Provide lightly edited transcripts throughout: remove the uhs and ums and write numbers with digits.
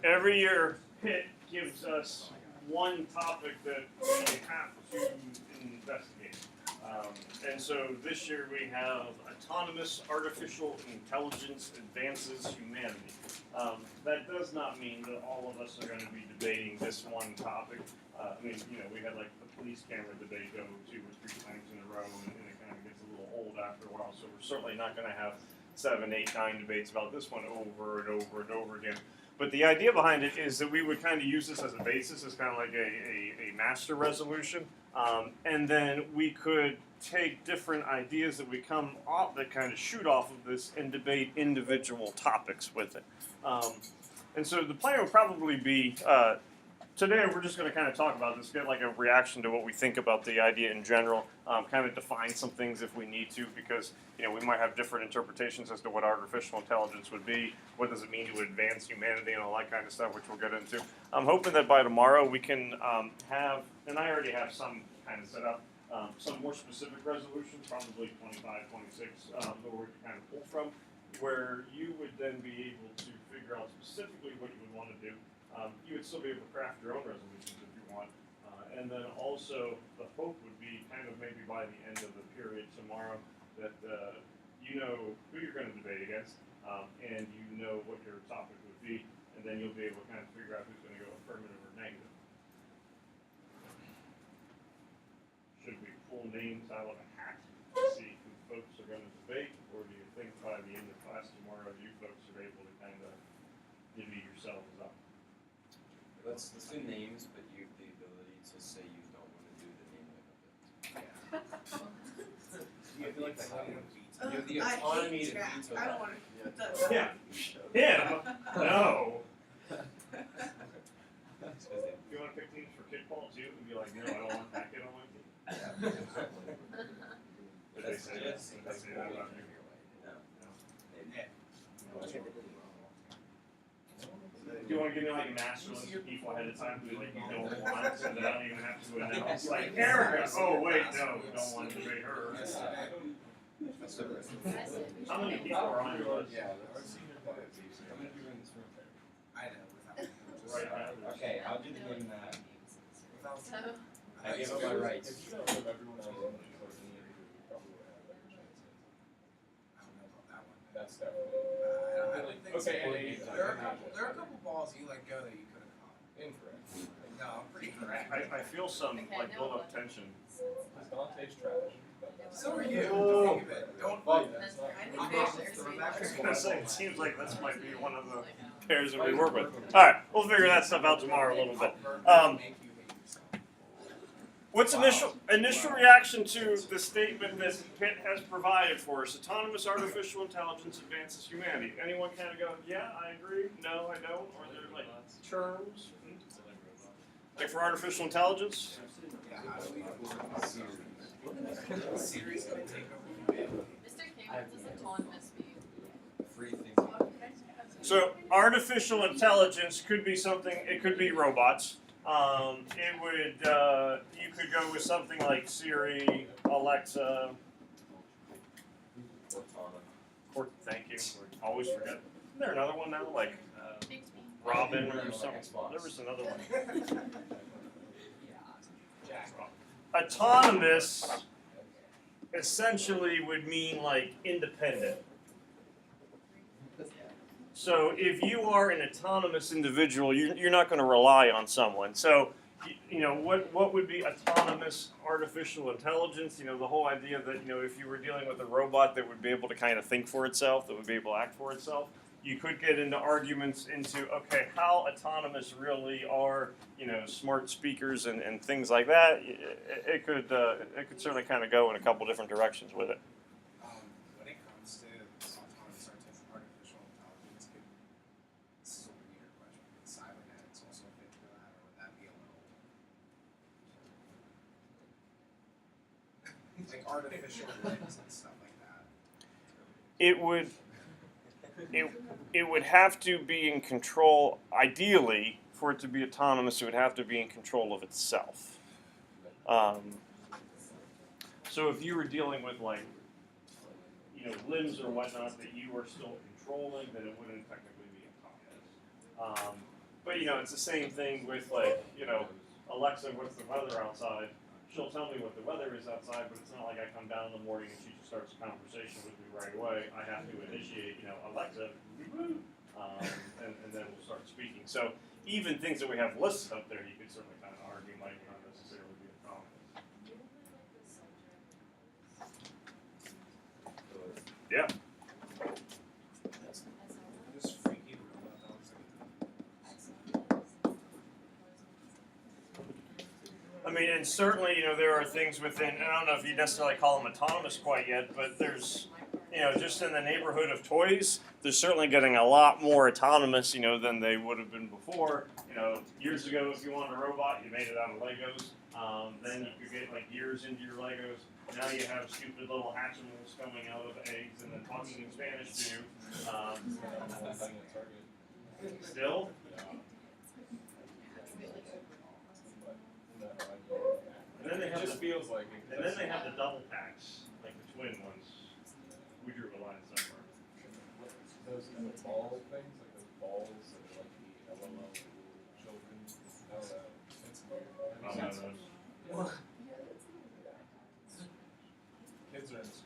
Every year, Pitt gives us one topic that we have to investigate. And so this year we have autonomous artificial intelligence advances humanity. That does not mean that all of us are going to be debating this one topic. I mean, we had like the police camera debate go 2 or 3 times in a row, and it kind of gets a little old after a while. So we're certainly not going to have 7, 8, 9 debates about this one over and over and over again. But the idea behind it is that we would kind of use this as a basis, as kind of like a master resolution, and then we could take different ideas that we come off, that kind of shoot off of this, and debate individual topics with it. And so the plan would probably be, today we're just going to kind of talk about this, get like a reaction to what we think about the idea in general, kind of define some things if we need to, because we might have different interpretations as to what artificial intelligence would be, what does it mean to advance humanity and all that kind of stuff, which we'll get into. I'm hoping that by tomorrow we can have, and I already have some kind of set up, some more specific resolutions, probably 25, 26, that we can kind of pull from, where you would then be able to figure out specifically what you would want to do. You would still be able to craft your own resolutions if you want. And then also the hope would be kind of maybe by the end of the period tomorrow that you know who you're going to debate against, and you know what your topic would be, and then you'll be able to kind of figure out who's going to go affirmative or negative. Should we pull names out of a hat to see who folks are going to debate, or do you think by the end of class tomorrow you folks are able to kind of divvy yourselves up? Let's do names, but you have the ability to say you don't want to do the name of it. You have the autonomy to veto that. I don't want to. Yeah. Yeah. No. If you want to pick teams for kickball too, and be like, no, I don't want that kid on my team. Did they say that? Did they say that about you? Do you want to give me like a master list of people ahead of time who like you don't want, so that I don't even have to announce like Erica? Oh wait, no, we don't want to debate her. How many people are on your list? How many people in this room? I know. Right now. Okay, I'll do the name that. Without. I give up my rights. I don't know about that one. That's definitely. I don't think so. Okay, and There are a couple balls you let go that you could have caught. incorrect. No, I'm pretty correct. I feel some like build up tension. Dante's trash. So are you. Don't think of it. Don't Well, that's I was gonna say, it seems like this might be one of the pairs that we work with. All right, we'll figure that stuff out tomorrow a little bit. What's initial reaction to the statement that Pitt has provided for us? Autonomous artificial intelligence advances humanity. Anyone kind of go, yeah, I agree. No, I don't. Or they're like terms. Like for artificial intelligence. Siri's gonna take over humanity. Mr. King, what does autonomous mean? Free thinking. So artificial intelligence could be something. It could be robots. It would. You could go with something like Siri, Alexa. Thank you. Always forget. Isn't there another one now, like Robin or something? There was another one. Autonomous essentially would mean like independent. So if you are an autonomous individual, you're not going to rely on someone. So, what would be autonomous artificial intelligence? The whole idea that, if you were dealing with a robot that would be able to kind of think for itself, that would be able to act for itself, you could get into arguments into, okay, how autonomous really are, smart speakers and things like that. It could certainly kind of go in a couple different directions with it. When it comes to autonomous artificial intelligence, this is a weird question. Could cybernetics also fit into that, or would that be a little like artificial limbs and stuff like that? It would have to be in control. Ideally, for it to be autonomous, it would have to be in control of itself. So if you were dealing with limbs or whatnot that you are still controlling, then it wouldn't technically be autonomous. But it's the same thing with Alexa, what's the weather outside? She'll tell me what the weather is outside, but it's not like I come down in the morning and she just starts a conversation with me right away. I have to initiate, Alexa, and then we'll start speaking. So even things that we have listed up there, you could certainly kind of argue might not necessarily be autonomous. Yeah. Just freaky robot dogs. I mean, and certainly, there are things within, and I don't know if you necessarily call them autonomous quite yet, but there's, just in the neighborhood of toys, they're certainly getting a lot more autonomous, than they would have been before. Years ago, if you wanted a robot, you made it out of Legos. Then you could get gears into your Legos. Now you have stupid little Hatchimals coming out of eggs and then talking in Spanish to you. Still? And then they have just feels like it. And then they have the double packs, like the twin ones. We drew a line somewhere. Those kind of ball things, like those balls that are like the LOL children. No, it's weird. I don't know those. Kids are in school.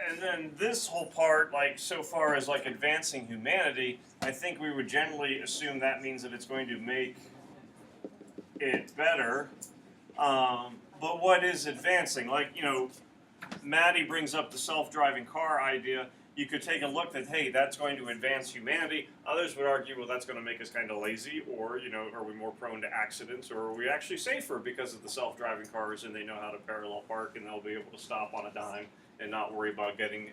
And then this whole part, so far as advancing humanity, I think we would generally assume that means that it's going to make it better. But what is advancing? Maddie brings up the self-driving car idea. You could take a look that, hey, that's going to advance humanity. Others would argue, well, that's going to make us kind of lazy, or, are we more prone to accidents, or are we actually safer because of the self-driving cars and they know how to parallel park and they'll be able to stop on a dime and not worry about getting,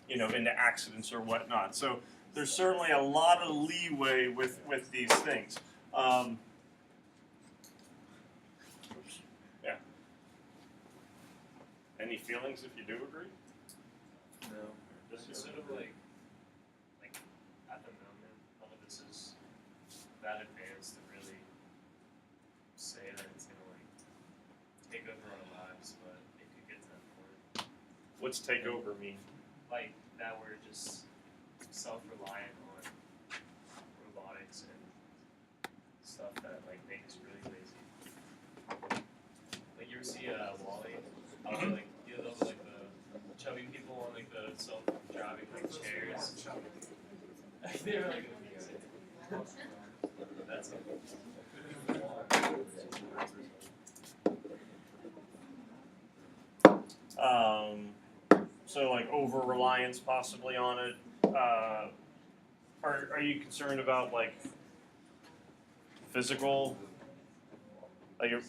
into accidents or whatnot. So there's certainly a lot of leeway with these things. Yeah. Any feelings if you do agree? No. This It's sort of like at the moment, none of this is that advanced to really say that it's gonna take over our lives, but it could get to that point. What's take over mean? Like that we're just self-reliant on robotics and stuff that make us really lazy. You ever see Wall-E? You know those the chubby people on the self-driving chairs. They're amazing. That's it. So over reliance possibly on it. Are you concerned about physical?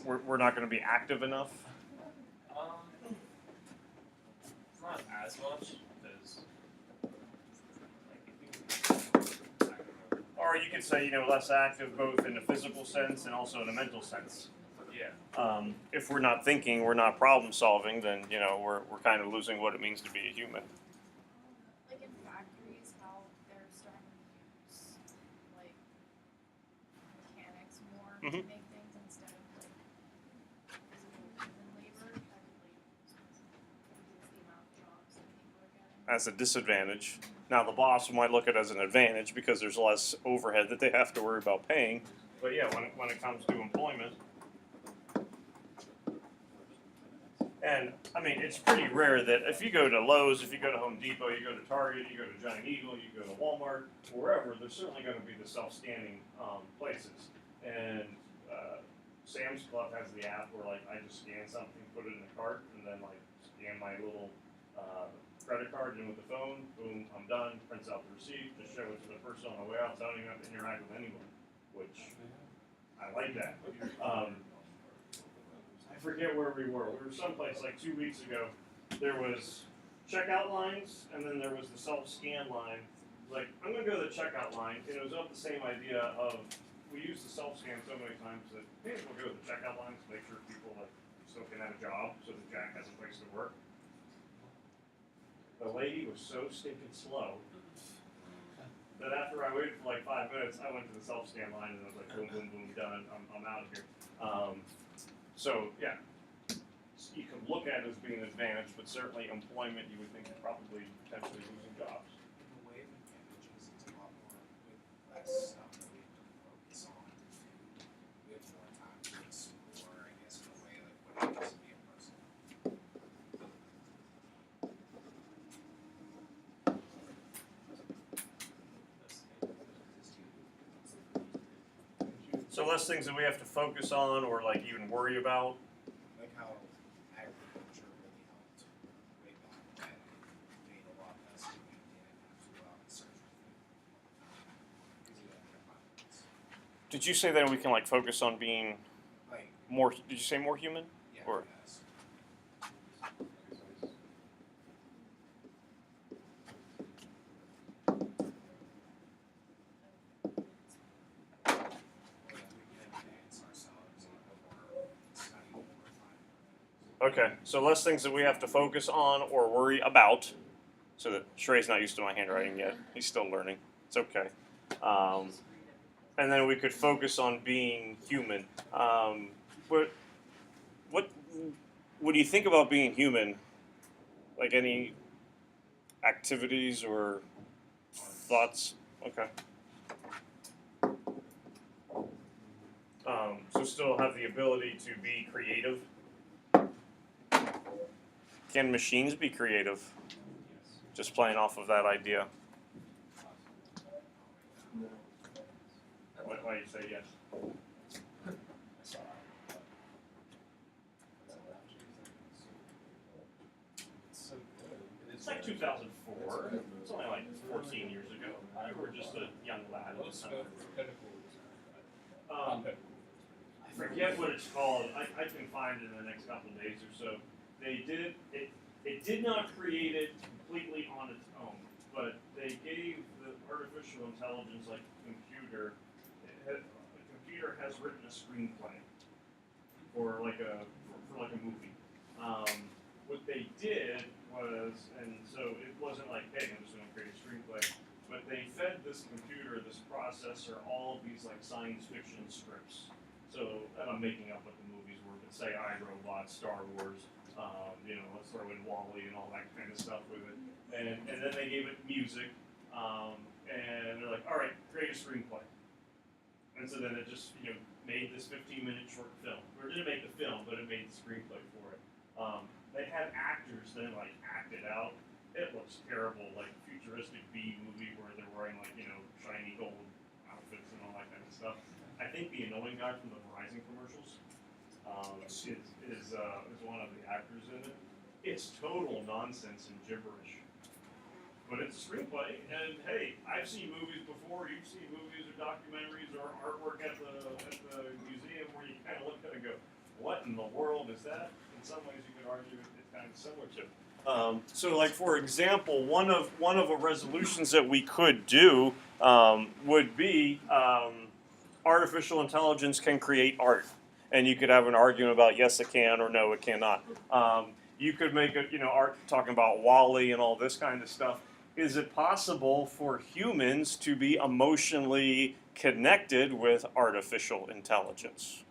We're not going to be active enough. Not as much because Or you could say, less active both in a physical sense and also in a mental sense. yeah. If we're not thinking, we're not problem solving, then, we're kind of losing what it means to be a human. Like in factories, how they're starting to use mechanics more to Mhm. make things instead of physical human labor. That could reduce the amount of jobs that people are getting. As a disadvantage. Now the boss might look at it as an advantage because there's less overhead that they have to worry about paying. But yeah, when it comes to employment. And I mean, it's pretty rare that if you go to Lowe's, if you go to Home Depot, you go to Target, you go to Giant Eagle, you go to Walmart, wherever, there's certainly going to be the self-scanning places. And Sam's Club has the app where I just scan something, put it in the cart, and then scan my little credit card in with the phone, boom, I'm done, prints out the receipt, just show it to the person on the way out, so I don't even have to interact with anyone, which I like that. I forget where we were. We were someplace like 2 weeks ago. There was checkout lines, and then there was the self-scan line. Like, I'm gonna go to the checkout line, and it was of the same idea of, we use the self-scan so many times that maybe we'll go to the checkout lines to make sure people like still can have a job, so that Jack has a place to work. The lady was so stinking slow that after I waited for like 5 minutes, I went to the self-scan line and I was like, boom, boom, boom, done. I'm out of here. So yeah, you can look at it as being an advantage, but certainly employment, you would think is probably potentially losing jobs. In the way of advantages, it's a lot more with less stuff that we have to focus on. We have more time to explore, I guess, in a way like what it means to be a person. So less things that we have to focus on or like even worry about. Like how agriculture really helped way back then. It made a lot less so we didn't have to go out and search for food all the time. Because you had the abundance. Did you say that we can like focus on being Like, more? Did you say more human? yeah, Or- yes. Or that we can advance ourselves or study more time. Okay, so less things that we have to focus on or worry about. So that Shrey's not used to my handwriting yet. He's still learning. It's okay. And then we could focus on being human. What do you think about being human? Like any activities or thoughts? Okay. So still have the ability to be creative. Can machines be creative? Just playing off of that idea. Why you say yes? It's so good. It's like 2004. It's only like 14 years ago. We were just a young lad. Most pinnacle Um, I forget what it's called. I can find it in the next couple of days or so. They did it. It did not create it completely on its own, but they gave the artificial intelligence, like computer. The computer has written a screenplay for like a movie. What they did was, and so it wasn't like, hey, I'm just going to create a screenplay, but they fed this computer, this processor, all of these like science fiction scripts. So, and I'm making up what the movies were, but say iRobot, Star Wars, let's throw in WALL-E and all that kind of stuff with it. And then they gave it music, and they're like, all right, create a screenplay. And so then it just, made this 15-minute short film. Or it didn't make the film, but it made the screenplay for it. They had actors then like act it out. It looks terrible, like futuristic B movie where they're wearing like, shiny gold outfits and all that kind of stuff. I think the annoying guy from the Verizon commercials is one of the actors in it. It's total nonsense and gibberish. But it's a screenplay, and hey, I've seen movies before. You've seen movies or documentaries or artwork at the museum where you kind of look at it and go, "What in the world is that?" In some ways, you could argue it's kind of similar to. So, like for example, one of the resolutions that we could do would be artificial intelligence can create art, and you could have an argument about yes it can or no it cannot. You could make it, art talking about WALL-E and all this kind of stuff. Is it possible for humans to be emotionally connected with artificial intelligence?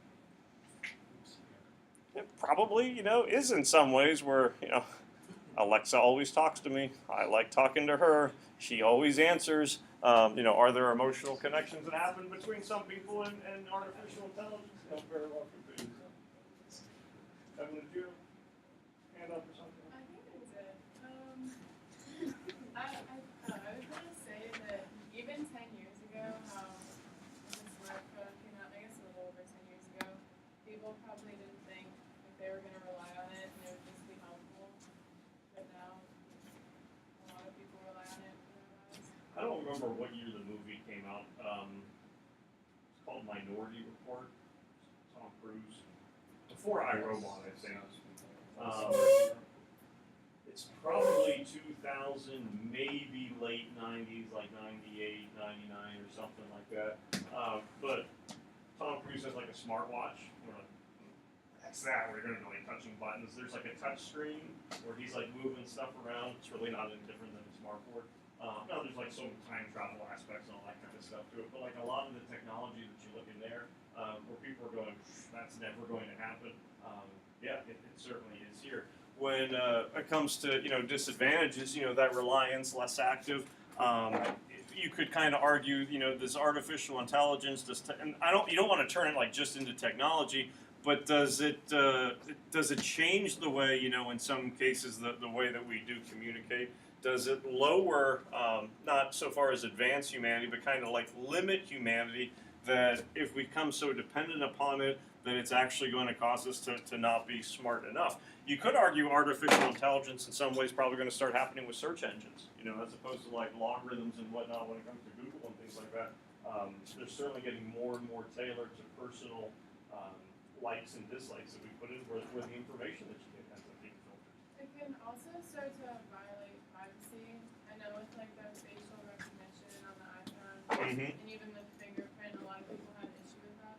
It probably, is in some ways where, Alexa always talks to me. I like talking to her. She always answers. Are there emotional connections that happen between some people and artificial intelligence? Very well could be. Evan, did you hand up or something? I think I did. I was gonna say that even 10 years ago, how the smartphone came out, I guess a little over 10 years ago, people probably didn't think that they were gonna rely on it and it would just be helpful. But now remember what year the movie came out. It's called Minority Report. Tom Cruise. Before iRobot, I think. It's probably 2000, maybe late 90s, like 98, 99 or something like that. But Tom Cruise has like a smartwatch. We're like, that's that. We're gonna be like touching buttons. There's like a touch screen where he's like moving stuff around. It's really not any different than a smartboard. Now there's like some time travel aspects and all that kind of stuff to it. But like a lot of the technology that you look in there, where people are going, that's never going to happen. Yeah, it certainly is here. When it comes to disadvantages, that reliance, less active. You could kind of argue, this artificial intelligence, and you don't want to turn it like just into technology, but does it change the way, in some cases, the way that we do communicate? Does it lower, not so far as advance humanity, but kind of like limit humanity, that if we become so dependent upon it, that it's actually going to cause us to not be smart enough? You could argue artificial intelligence in some ways probably going to start happening with search engines, as opposed to like logarithms and whatnot when it comes to Google and things like that. They're certainly getting more and more tailored to personal likes and dislikes that we put in where the information that you get ends up being filtered. It can also start to violate privacy. I know with like the facial recognition on the iPhone Mm-hmm. and even with fingerprint, a lot of people have an issue with that.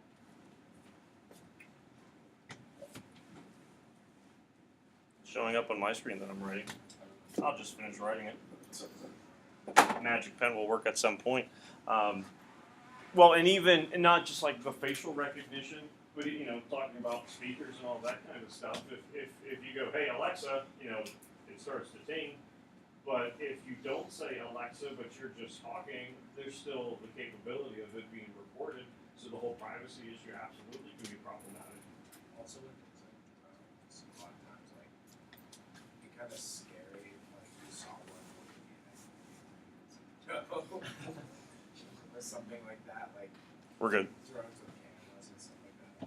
Showing up on my screen that I'm writing. I'll just finish writing it. Magic pen will work at some point. Well, and even and not just like the facial recognition, but talking about speakers and all that kind of stuff. If you go, hey Alexa, it starts to ting. But if you don't say Alexa, but you're just talking, there's still the capability of it being recorded. So the whole privacy issue absolutely can be problematic. Also with things like drones, a lot of times like it kind of scary, like you saw one or something like that, like We're good. drones with cameras and stuff like that.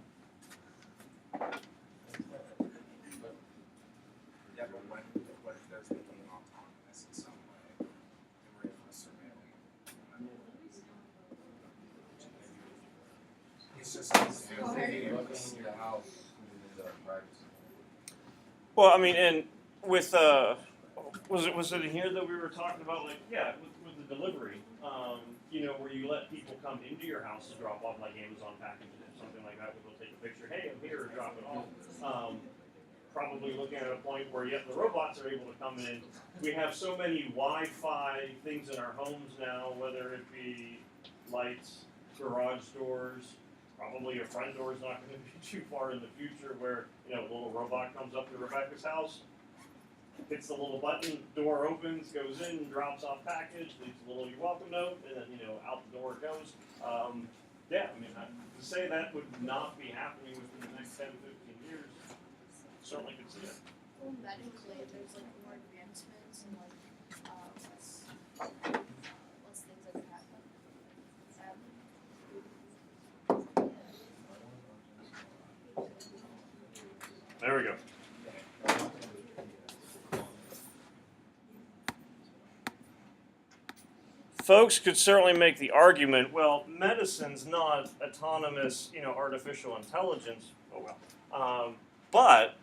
Yeah, but what if there's making autonomous in some way, and we're able to surveil it? It's just in your house is privacy. Well, I mean, and with was it in here that we were talking about, like, with the delivery, where you let people come into your house to drop off, like Amazon packages or something like that, where they'll take a picture, hey, I'm here, drop it off. Probably looking at a point where, the robots are able to come in. We have so many Wi-Fi things in our homes now, whether it be lights, garage doors, probably a front door is not going to be too far in the future where, a little robot comes up to Rebecca's house, hits the little button, door opens, goes in, drops off package, leaves a little "you're welcome" note, and then, out the door it goes. To say that would not be happening within the next 10, 15 years, certainly could see it. Well, medically, there's like more advancements and less things that could happen. Sadly. There we go. Folks could certainly make the argument, well, medicine's not autonomous, artificial intelligence. Oh well. But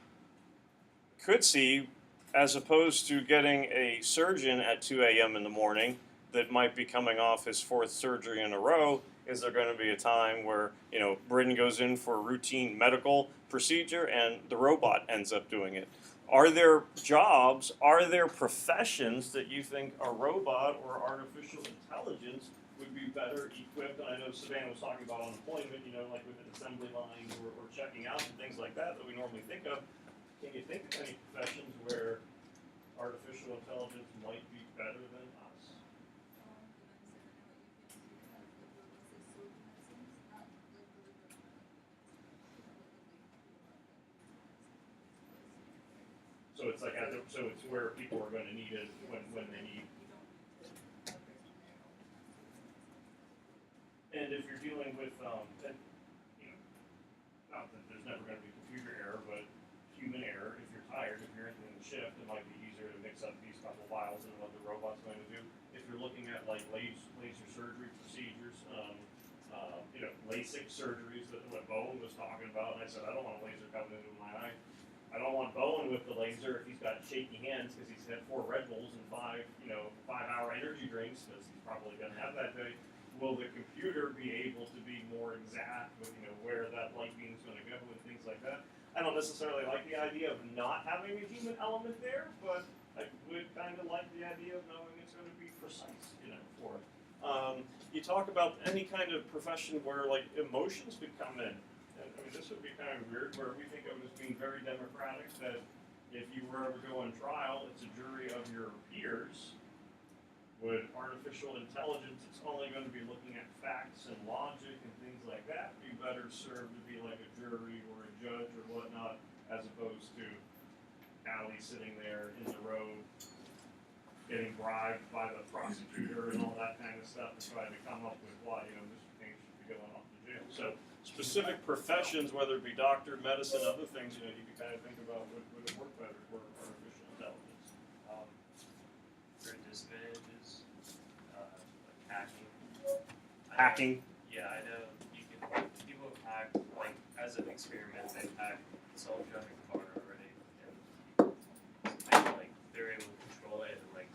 could see, as opposed to getting a surgeon at 2 a.m. in the morning that might be coming off his 4th surgery in a row, is there going to be a time where, Britton goes in for a routine medical procedure and the robot ends up doing it? Are there jobs, are there professions that you think a robot or artificial intelligence would be better equipped? And I know Savannah was talking about unemployment, like with an assembly line or checking out and things like that we normally think of. Can you think of any professions where artificial intelligence might be better than us? So it's like so it's where people are going to need it when they need. And if you're dealing with not that there's never going to be computer error, but human error. If you're tired, if you're entering the shift, it might be easier to mix up these couple files than what the robot's going to do. If you're looking at like LASIK surgeries that what Bowen was talking about, and I said I don't want a laser coming into my eye. I don't want Bowen with the laser if he's got shaky hands because he's had 4 Red Bulls and 5-hour energy drinks because he's probably going to have that day. Will the computer be able to be more exact with where that light beam is going to go and things like that? I don't necessarily like the idea of not having a human element there, but I would kind of like the idea of knowing it's going to be precise, for it. You talk about any kind of profession where like emotions could come in. And, I mean, this would be kind of weird, where we think of it as being very democratic. That if you were ever to go on trial, it's a jury of your peers. Would artificial intelligence, it's only going to be looking at facts and logic and things like that, be better served to be like a jury or a judge or whatnot, as opposed to Allie sitting there in the row getting bribed by the prosecutor and all that kind of stuff to try to come up with why Mr. King should be going off to jail. So specific professions, whether it be doctor, medicine, other things, you can kind of think about would it work better for artificial intelligence. For disadvantages, like hacking. Hacking. Yeah, I know people have hacked, like, as an experiment, they've hacked a self-driving car already, and like, they're able to control it and like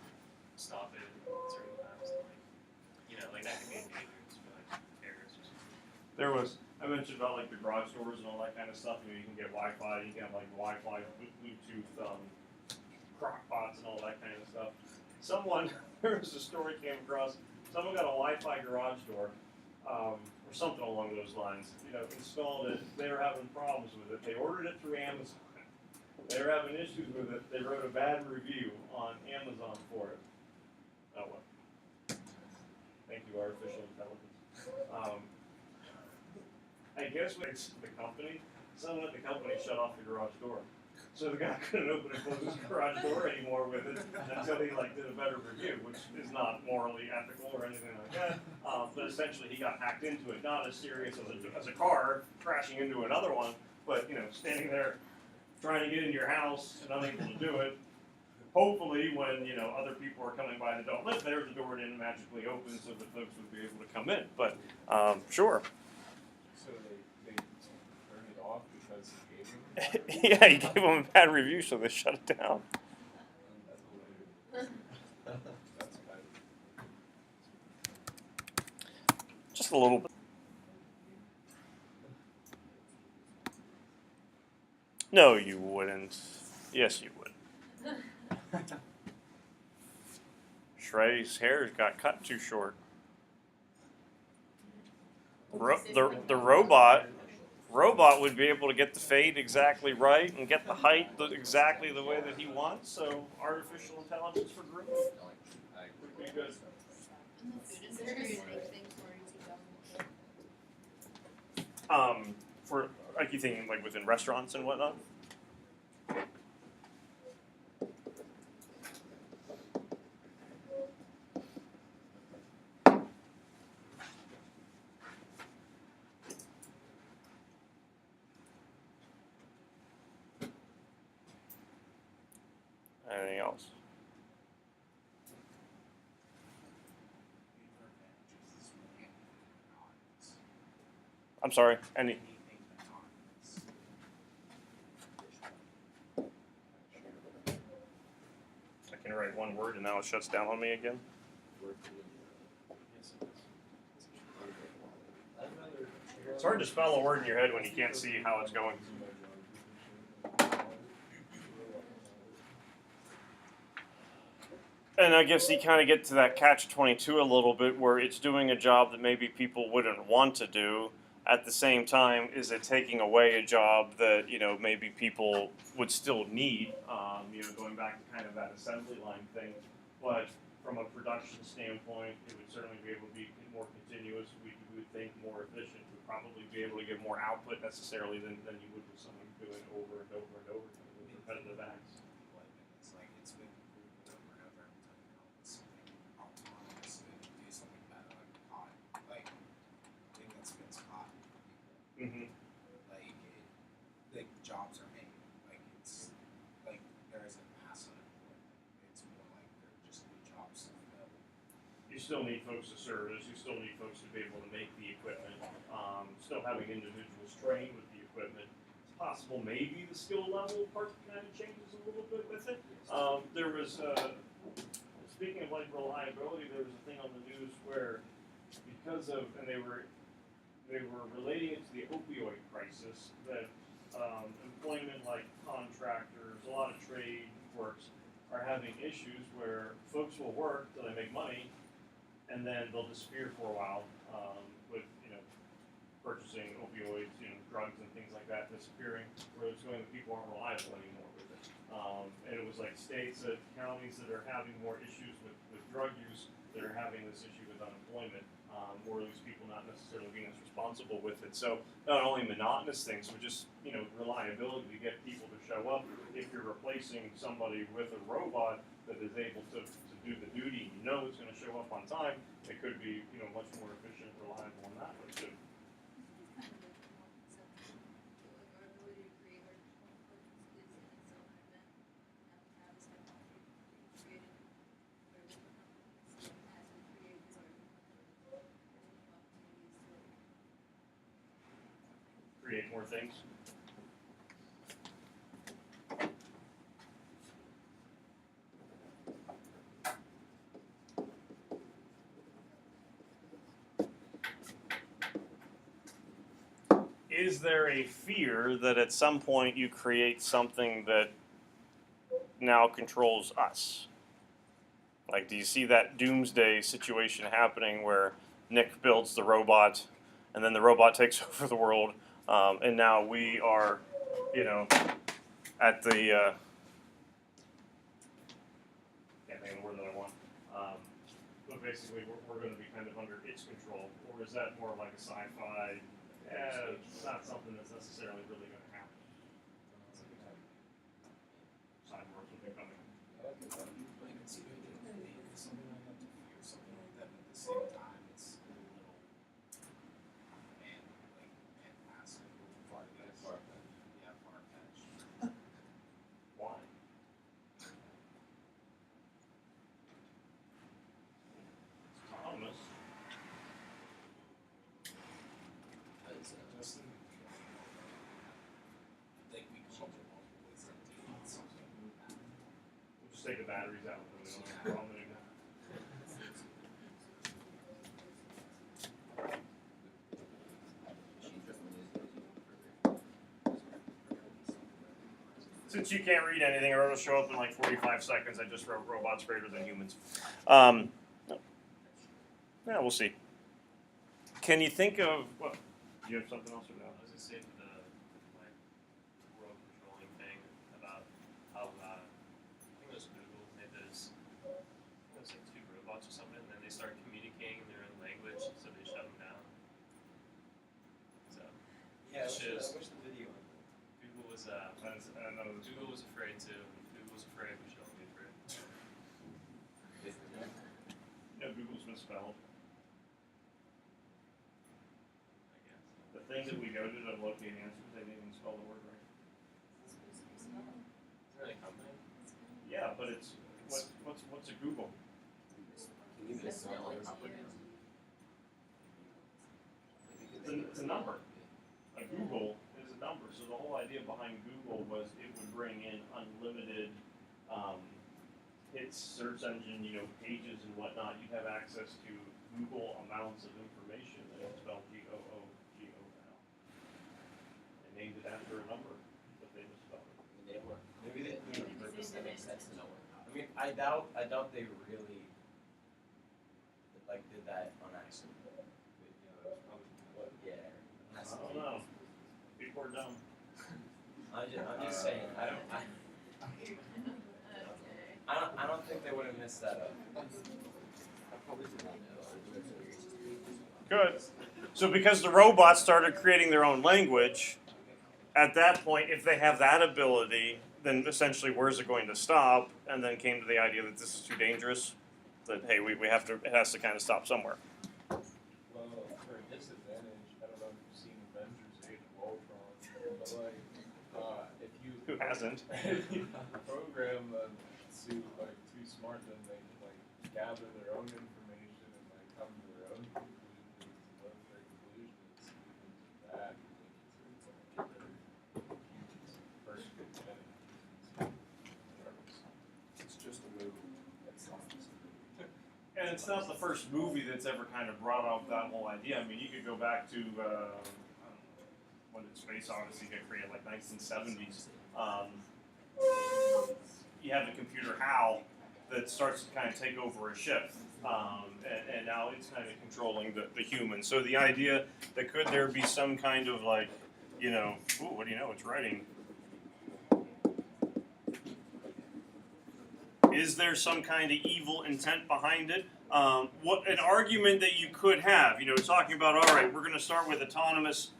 stop it at certain times, and like that can be dangerous for like terrorists or something. There was, I mentioned about like the garage doors and all that kind of stuff. You can get Wi-Fi, you can have like Wi-Fi, Bluetooth, crock pots and all that kind of stuff. Someone, there was a story came across, someone got a Wi-Fi garage door, or something along those lines, installed it. They were having problems with it. They ordered it through Amazon. They were having issues with it. They wrote a bad review on Amazon for it. Oh well. Thank you, artificial intelligence. I guess it's the company. Someone at the company shut off the garage door. So the guy couldn't open and close his garage door anymore with it until he did a better review, which is not morally ethical or anything like that. But essentially, he got hacked into it. Not as serious as a car crashing into another one, but standing there trying to get into your house and unable to do it. Hopefully, when other people are coming by that don't live there, the door didn't magically open so that folks would be able to come in. But sure. So they turn it off because he gave them. Yeah, he gave them a bad review, so they shut it down. That's bad. Just a little bit. No, you wouldn't. Yes, you would. Shrey's hair got cut too short. The robot would be able to get the fade exactly right and get the height exactly the way that he wants. So artificial intelligence for grooming would be good. In the food industry, you make things more easy to For like you thinking like within restaurants and whatnot. Anything else? I'm sorry. Any? I can write one word and now it shuts down on me again. It's hard to spell a word in your head when you can't see how it's going. And I guess you kind of get to that catch-22 a little bit, where it's doing a job that maybe people wouldn't want to do. At the same time, is it taking away a job that maybe people would still need? Going back to kind of that assembly line thing. But from a production standpoint, it would certainly be able to be more continuous. We would think more efficient. We'd probably be able to get more output necessarily than you would with someone doing over and over and over with repetitive acts. It's like it's been proven over and over every time you know it's something autonomous and do something better like thing that spins hot. Mm-hmm. Like jobs are made. Like it's like there isn't mass unemployment. It's more like there are just new jobs to fill. You still need folks to service, you still need folks to be able to make the equipment, still having individuals trained with the equipment. It's possible maybe the skill level part kind of changes a little bit with it. There was, speaking of like reliability, there was a thing on the news where because of, and they were relating it to the opioid crisis, that employment like contractors, a lot of trade works are having issues where folks will work till they make money, and then they'll disappear for a while with purchasing opioids, drugs and things like that disappearing, where it's going that people aren't reliable anymore with it. And it was like states, counties that are having more issues with drug use that are having this issue with unemployment, or at least people not necessarily being as responsible with it. So not only monotonous things, but just reliability to get people to show up. If you're replacing somebody with a robot that is able to do the duty, it's going to show up on time. It could be much more efficient, reliable in that way too. Create more things. Is there a fear that at some point you create something that now controls us? Like, do you see that doomsday situation happening where Nick builds the robot and then the robot takes over the world, and now we are, at the, can't think of the word that I want, but basically we're going to be kind of under its control, or is that more like a sci-fi? It's not something that's necessarily really going to happen. Cyborgs will be coming. I can see maybe something like that to fear something like that, but at the same time, it's a little passive, far-fetched. Why? It's autonomous. Justin, I think we can change it multiple ways to do something. We'll just take the batteries out and we don't have a problem anymore. Since you can't read anything, or it'll show up in like 45 seconds, I just wrote robots greater than humans. Yeah, we'll see. Can you think of, what? Do you have something else or no? I was gonna say for the world controlling thing about how I think it was Google made those, I think it was like 2 robots or something, and then they start communicating in their own language, so they shut them down. So Yeah, Which I is- wish the video. Google was Google Google was afraid too. Google was afraid. We should all be afraid. Google's misspelled. I guess. The thing that we go to locate answers, they didn't even spell the word right. Isn't that a company? Yeah, but it's what's a Google? Can you misspell it? It's a number. A Google is a number. So the whole idea behind Google was it would bring in unlimited hits, search engine, pages and whatnot. You'd have access to Google amounts of information, and it's spelled Google. They named it after a number, but they misspelled it. Maybe they didn't on purpose. That makes sense to know. I mean, I doubt they really did that on accident. That's probably what. Yeah. I don't know. People are dumb. I'm just saying. I don't think they would have messed that up. Good. So because the robots started creating their own language, at that point, if they have that ability, then essentially where's it going to stop? And then came to the idea that this is too dangerous. That hey, we have to. It has to kind of stop somewhere. Well, for a disadvantage, I don't know if you've seen Avengers: Age of Ultron, but if you Who hasn't? if you program a suit too smart, then they can gather their own information and it's not the first movie that's ever kind of brought out that whole idea. I mean, you could go back to when did Space Odyssey get created, like 1970s. You have the computer HAL that starts to kind of take over a ship, and now it's kind of controlling the humans. So the idea that could there be some kind of like, you know, ooh, what do you know? It's writing. Is there some kind of evil intent behind it? What an argument that you could have, you know, talking about, all right, we're going to start with autonomous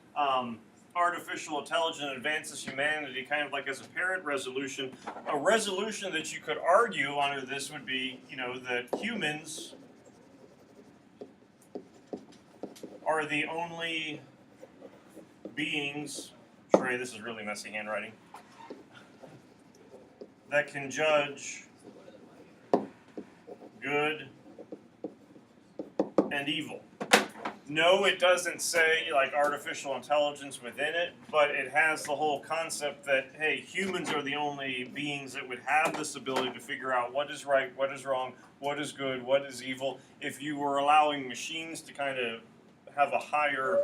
artificial intelligence advances humanity, kind of like as a parent resolution. A resolution that you could argue under this would be, you know, that humans are the only beings, Trey, this is really messy handwriting, that can judge good and evil. No, it doesn't say like artificial intelligence within it, but it has the whole concept that, hey, humans are the only beings that would have this ability to figure out what is right, what is wrong, what is good, what is evil. If you were allowing machines to kind of have a higher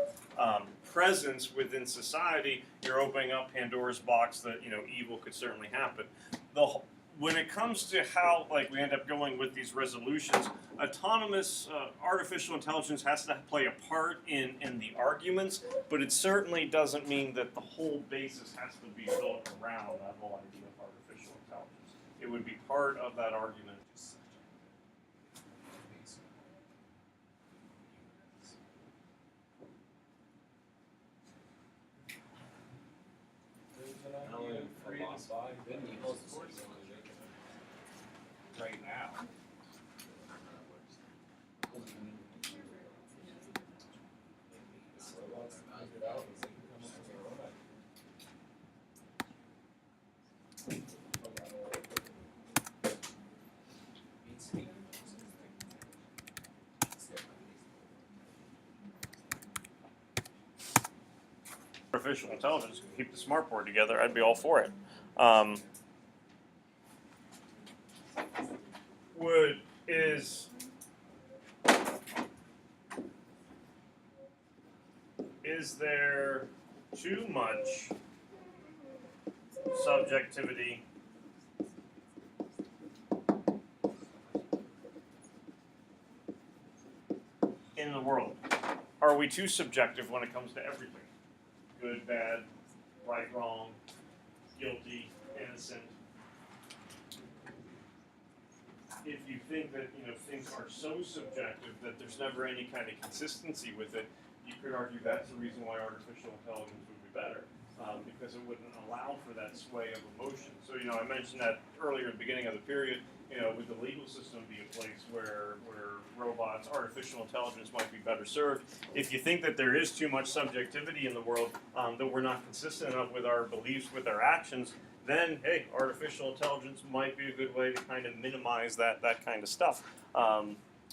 presence within society, you're opening up Pandora's box that, you know, evil could certainly happen. When it comes to how like we end up going with these resolutions, autonomous artificial intelligence has to play a part in the arguments, but it certainly doesn't mean that the whole basis has to be built around that whole idea of artificial intelligence. It would be part of that argument. There's an idea created by Benny right now. Robots figure it out as they can come up with their own Artificial intelligence can keep the smart board together, I'd be all for it. Is there too much subjectivity in the world? Are we too subjective when it comes to everything? Good, bad, right, wrong, guilty, innocent. If you think that, you know, things are so subjective that there's never any kind of consistency with it, you could argue that's the reason why artificial intelligence would be better, because it wouldn't allow for that sway of emotion. So, you know, I mentioned that earlier at the beginning of the period, you know, would the legal system be a place where robots, artificial intelligence might be better served? If you think that there is too much subjectivity in the world, that we're not consistent enough with our beliefs, with our actions, then, hey, artificial intelligence might be a good way to kind of minimize that kind of stuff.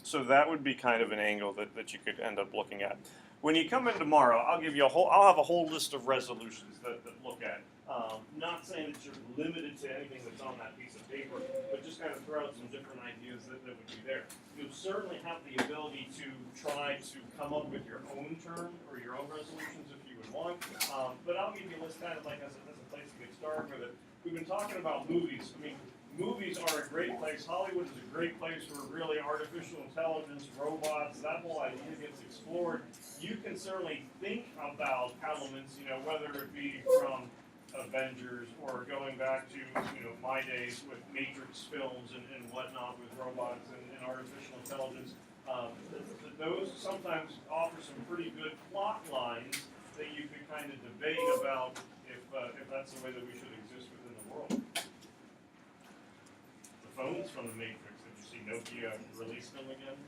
So that would be kind of an angle that you could end up looking at. When you come in tomorrow, I'll have a whole list of resolutions that look at. Not saying that you're limited to anything that's on that piece of paper, but just kind of throw out some different ideas that would be there. You'll certainly have the ability to try to come up with your own term or your own resolutions if you would want. But I'll give you a list kind of like as a place to get started with it. We've been talking about movies. I mean, movies are a great place. Hollywood is a great place where really artificial intelligence, robots, that whole idea gets explored. You can certainly think about elements, you know, whether it be from Avengers or going back to, you know, my days with Matrix films and whatnot with robots and artificial intelligence. Those sometimes offer some pretty good plot lines that you could kind of debate about if that's the way that we should exist within the world. The phones from the Matrix, did you see Nokia release them again?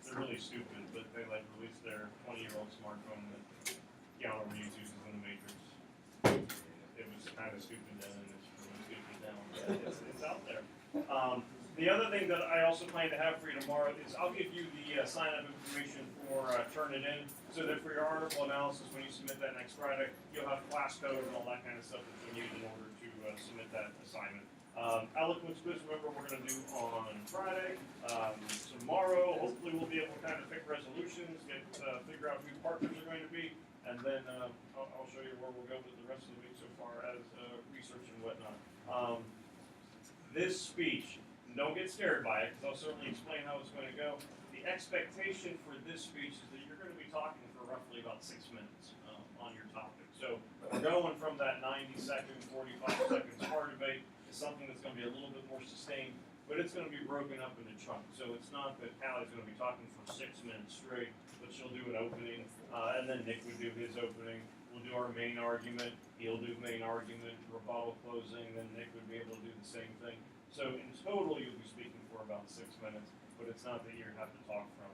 They're really stupid, but they like released their 20-year-old smartphone that Keanu Reeves uses in the Matrix. It was kind of stupid then, and it's really stupid now. It's out there. The other thing that I also plan to have for you tomorrow is I'll give you the sign-up information for Turnitin, so that for your article analysis, when you submit that next Friday, you'll have class code and all that kind of stuff that you need in order to submit that assignment. Eloquence quiz, remember, we're going to do on Friday. Tomorrow, hopefully, we'll be able to kind of pick resolutions, figure out who partners are going to be, and then I'll show you where we'll go with the rest of the week so far as research and whatnot. This speech, don't get scared by it, because I'll certainly explain how it's going to go. The expectation for this speech is that you're going to be talking for roughly about 6 minutes on your topic. So we're going from that 90-second, 45-second car debate to something that's going to be a little bit more sustained, but it's going to be broken up into chunks. So it's not that Callie's going to be talking for 6 minutes straight, but she'll do an opening, and then Nick would do his opening. We'll do our main argument. He'll do main argument, rebuttal, closing. Then Nick would be able to do the same thing. So in total, you'll be speaking for about 6 minutes, but it's not that you have to talk from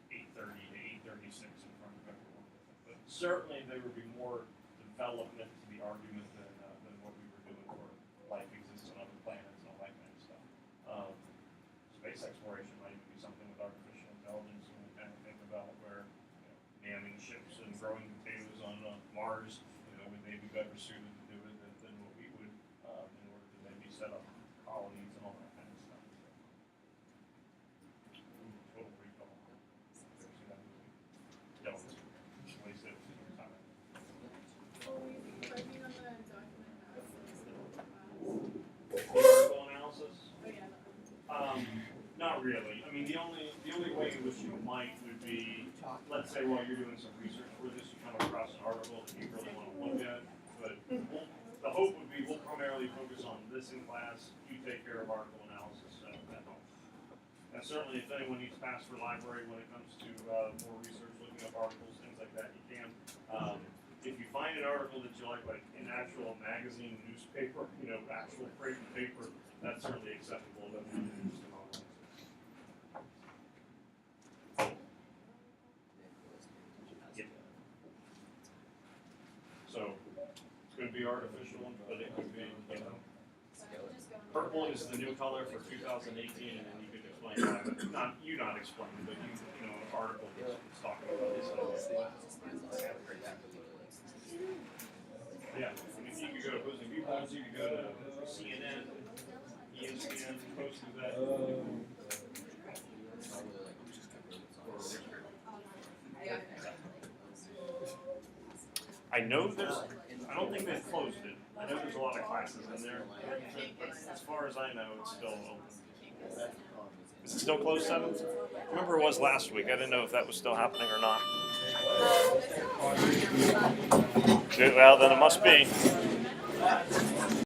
8:30 to 8:36 in front of everyone. But certainly there would be more development to the argument than what we were doing for life exists on other planets and all that kind of stuff. Space exploration might even be something with artificial intelligence, and we kind of think about where namming ships and growing potatoes on Mars, would they be better suited to do it than what we would in order to maybe set up colonies and all that kind of stuff. Total Recall. Ever see that movie? Don't. Waste it your time. Well, we've been working on the document analysis class. Article analysis? Oh yeah, Not really. I mean, the only way in which you might would be, let's say while you're doing some research for this, you come across an article that you really want to look at. But the hope would be we'll primarily focus on this in class. You take care of article analysis at home. And certainly, if anyone needs pass for library when it comes to more research, looking up articles, things like that, you can. If you find an article that you like an actual magazine, newspaper, actual print and paper, that's certainly acceptable. But we need to do some online. So it's going to be artificial, but it could be, purple is the new color for 2018, and then you could explain why. But not explain, but an article that's talking about this. Yeah, I mean, you could go to Opposing Viewpoints, you could go to CNN, ESPN, post of that. I know I don't think they've closed it. I know there's a lot of classes in there, but as far as I know, it's still open. Is it still closed 7th? Remember it was last week. I didn't know if that was still happening or not. Well, then it must be.